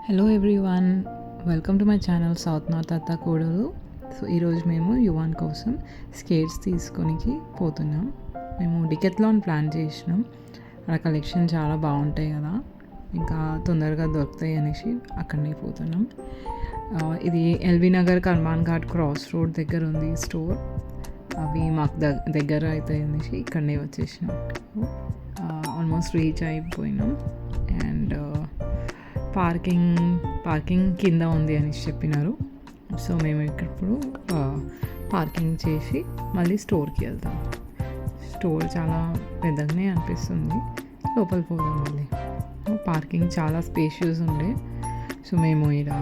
Hello everyone, welcome to my channel south north అత్త కోడలు. So ఈరోజు మేము యువాన్ కోసం స్కేట్స్ తీసుకొనికి పోతున్నాం. మేము డికెత్లాన్ ప్లాన్ చేసినాం. అక్కడ కలెక్షన్ చాలా బాగుంటాయి కదా, ఇంకా తొందరగా దొరుకుతాయి అనేసి అక్కడనే పోతున్నాం. ఇది LB Nagar Karman ghat cross road దగ్గర ఉంది స్టోర్. అవి మాకు దగ్గర అవుతాయి అనేసి ఇక్కడనే వచ్చేసినాం. ఆల్మోస్ట్ రీచ్ అయిపోయినాం. అండ్ పార్కింగ్ కింద ఉంది అనేసి చెప్పినారు. సో మేము ఇప్పుడు పార్కింగ్ చేసి మళ్ళీ స్టోర్కి వెళ్తాం. స్టోర్ చాలా పెద్దగానే అనిపిస్తుంది. లోపల పోదాం. మళ్ళీ పార్కింగ్ చాలా స్పేషియస్ ఉండే. సో మేము ఇక్కడ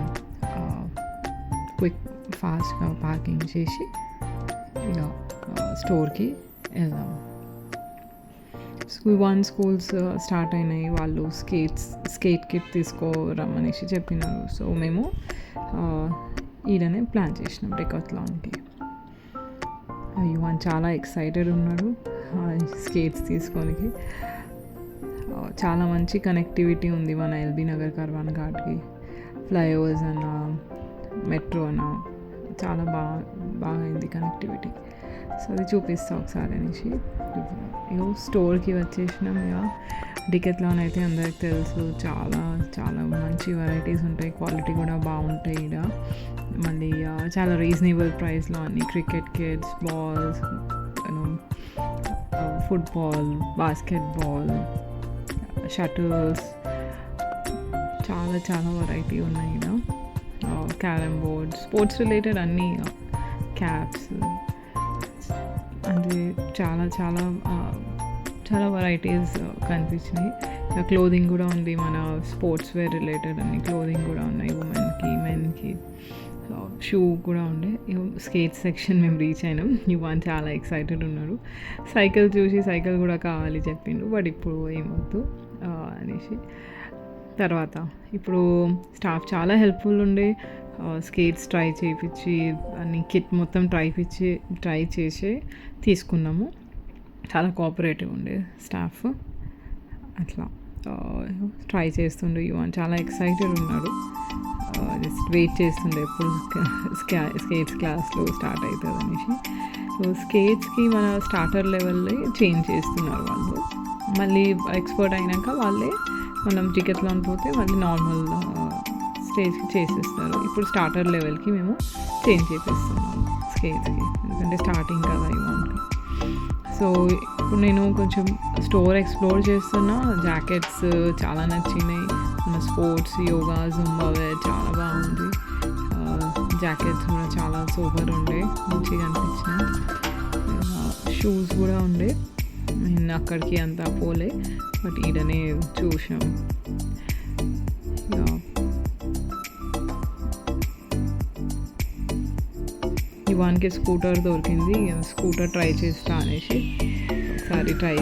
ఫాస్ట్గా పార్కింగ్ చేసి ఇక స్టోర్కి వెళ్దాం. స్కూల్స్ స్టార్ట్ అయినాయి. వాళ్ళు స్కేట్ కిట్ తీసుకోరమ్మనేసి చెప్పినారు. సో మేము ఈడనే ప్లాన్ చేసినాం డికెత్లాన్కి. యువన్ చాలా ఎక్సైటెడ్ ఉన్నాడు స్కేట్స్ తీసుకోనికి. చాలా మంచి కనెక్టివిటీ ఉంది మన ఎల్బీ నగర్ కర్వాన్ ఘాట్కి. ఫ్లైఓవర్స్ అన్న, మెట్రో అన్న చాలా బాగా అయింది కనెక్టివిటీ. సో అది చూపిస్తా ఒకసారి అనేసి ఇగో స్టోర్కి వచ్చేసినాం. ఇక డికెత్లాన్ అయితే అందరికి తెలుసు, చాలా చాలా మంచి వెరైటీస్ ఉంటాయి, క్వాలిటీ కూడా బాగుంటాయి. ఇక్కడ మళ్ళీ చాలా రీజనబుల్ ప్రైస్లో అన్ని cricket kits, balls, football, basketball, shuttles, చాలా చాలా వెరైటీ ఉన్నాయి. ఇక్కడ క్యారమ్ బోర్డ్, స్పోర్ట్స్ రిలేటెడ్ అన్నీ, క్యాప్స్, అది చాలా చాలా చాలా వెరైటీస్ కనిపించినాయి. క్లోదింగ్ కూడా ఉంది, మన స్పోర్ట్స్ వేర్ రిలేటెడ్ అన్ని క్లోదింగ్ కూడా ఉన్నాయి, ఉమెన్కి, మెన్కి. షూ కూడా ఉండే. స్కేట్ సెక్షన్ మేము రీచ్ అయినాం. యువన్ చాలా ఎక్సైటెడ్ ఉన్నాడు. సైకిల్ చూసి సైకిల్ కూడా కావాలి చెప్పిండు, బట్ ఇప్పుడు ఏమొద్దు అనేసి. తర్వాత ఇప్పుడు స్టాఫ్ చాలా హెల్ప్ఫుల్ ఉండే. స్కేట్స్ ట్రై చేయించి అన్ని కిట్ మొత్తం ట్రై చేసి తీసుకున్నాము. చాలా కోఆపరేటివ్ ఉండే స్టాఫ్. అట్లా ట్రై చేస్తుండే. యువన్ చాలా ఎక్సైటెడ్ ఉన్నాడు. జస్ట్ వెయిట్ చేస్తుండే ఎప్పుడు స్కేట్స్ క్లాస్లో స్టార్ట్ అవుతుంది అనేసి. సో స్కేట్స్కి మన స్టార్టర్ లెవెల్లో చేంజ్ చేస్తున్నారు వాళ్ళు. మళ్ళీ ఎక్స్పర్ట్ అయినాక వాళ్ళే మనం డికెత్లాన్ పోతే మళ్ళీ నార్మల్ స్టేజ్కి చేసేస్తారు. ఇప్పుడు స్టార్టర్ లెవెల్కి మేము చేంజ్ చేపిస్తున్నాం స్కేట్స్కి, ఎందుకంటే స్టార్టింగ్ కదా ఇవాన్కి. సో ఇప్పుడు నేను కొంచెం స్టోర్ ఎక్స్ప్లోర్ చేస్తున్నా. జాకెట్స్ చాలా నచ్చినాయి. మన స్పోర్ట్స్, యోగా, జుంబా వేర్ చాలా బాగుంది. జాకెట్స్ కూడా చాలా సూపర్ ఉండే, మంచిగా అనిపించినాయి. షూస్ కూడా ఉండే. నేను అక్కడికి అంతా పోలే, బట్ ఈడనే చూసాం. యువాన్కి స్కూటర్ దొరికింది. స్కూటర్ ట్రై చేస్తా అనేసి ఒకసారి ట్రై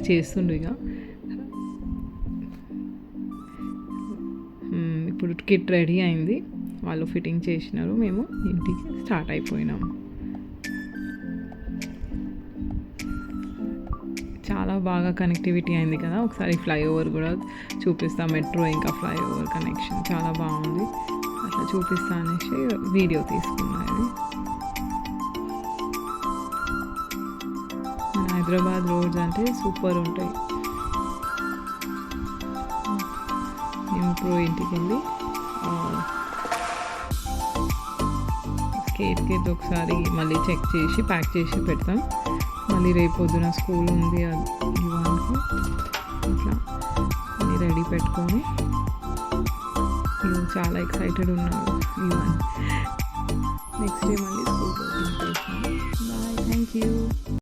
చేస్తుండే. ఇక ఇప్పుడు కిట్ రెడీ అయింది, వాళ్ళు ఫిట్టింగ్ చేసినారు, మేము ఇంటికి స్టార్ట్ అయిపోయినాం. చాలా బాగా కనెక్టివిటీ అయింది కదా. ఒకసారి ఫ్లైఓవర్ కూడా చూపిస్తా. మెట్రో ఇంకా ఫ్లైఓవర్ కనెక్షన్ చాలా బాగుంది. అట్లా చూపిస్తా అనేసి వీడియో తీసుకున్నాను. మన హైదరాబాద్ రోడ్స్ అంటే సూపర్ ఉంటాయి. మేము ఇప్పుడు ఇంటికి వెళ్ళి స్కేట్ కిట్ ఒకసారి మళ్ళీ చెక్ చేసి ప్యాక్ చేసి పెడతాం. మళ్ళీ రేపు పొద్దున స్కూల్ ఉంది యువాన్కి. అట్లా అన్నీ రెడీ పెట్టుకొని చాలా ఎక్సైటెడ్ ఉన్నాడు యువన్. నెక్స్ట్ డే మళ్ళీ స్కూల్ ఓపెన్ చేస్తాం. Bye, thank you.